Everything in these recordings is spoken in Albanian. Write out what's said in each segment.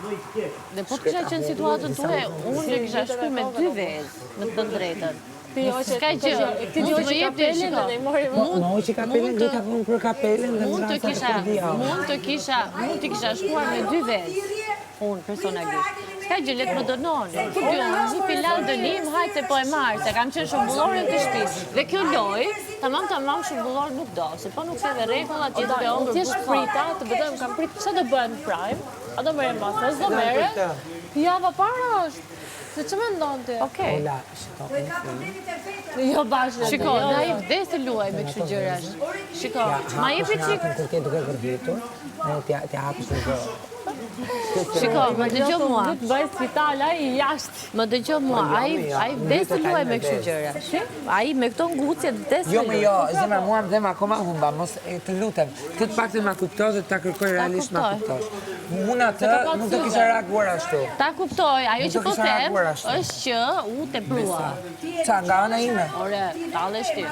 Dhe po të kisha qenë situatën tuaj, unë dhe kisha shku me 2 vezë, me të drejtën. S'ka gjë, mund të më jep dhe shiko. Mund të kisha shkuar me 2 vezë, unë personalisht. S'ka gjë, letë më dënoni. Ku dy unë, një pilar dënim, hajte po e marrë, se kam qenë shumbullore të shtëpis. Dhe kjo loj, tamam shumbullor nuk do, se po nuk theve regullat, tjetë dhe ongër Ti është frita, të bëdojmë kam prit, që do bëhen prime? A do merrem pas, do merre? Java para është. Se që me ndonë ti? Okej. Jo bashkë. Shiko, na i vdes të luaj me kështu gjërash. Shiko, ma i për qik... Kur ke duke gërbitur, t'ja hapës në gjë. Shiko, më dëgjo mua. Të bëj spitala i jashtë. Më dëgjo mua, a i vdes të luaj me kështu gjërash. A i me këto ngucje vdes të luaj. Jo, me jo, zemra mua më dhem akoma humba, mos të lutem. Këtë pak të ma kuptosh dhe ta kërkoj realisht ma kuptosh. Unë atë nuk do kisha reaguar ashtu. Ta kuptoj, ajo që po them është që u te prua. Qa, nga ana ime? Ore, tallesh ti.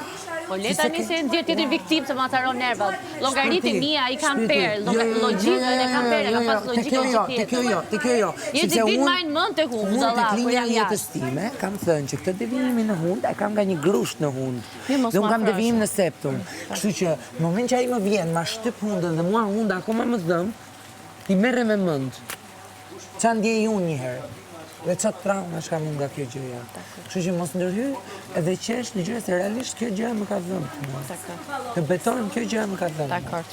Po leta mi se ndjerë tjetër viktim të ma tharon nervat. Logariti mia i kam perë, logjikën e kam perë, ka pas logjikën që tjetër. Te kjo jo. Je të dit majnë mënd të hund, zalla, po jam jetës time, kam thënë që këtë devijimin në hund, e kam nga një grusht në hund. Dhe unë kam devijim në septum. Kështu që, në moment që ai më vjen, ma shtyp hundën dhe mua hunda akoma më dhëm, i merre me mënd. Qa ndjej unë njëherë. Dhe qatë trauma shka mund nga kjo gjëja. Kështu që mos ndërhy edhe qesh në gjëja se realisht kjo gjëja më ka dhëmë. Të betojmë kjo gjëja më ka dhëmë. Dakor.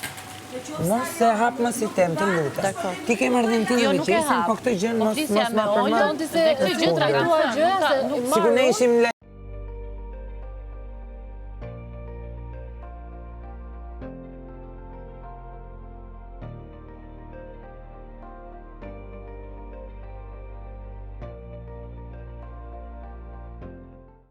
Mos se hap më si tem të lutem. Ti ke marrë ti me qesin, po këtë gjën mos ma përmën. Dhe këtë gjë tra kam thënë. Sigur ne ishim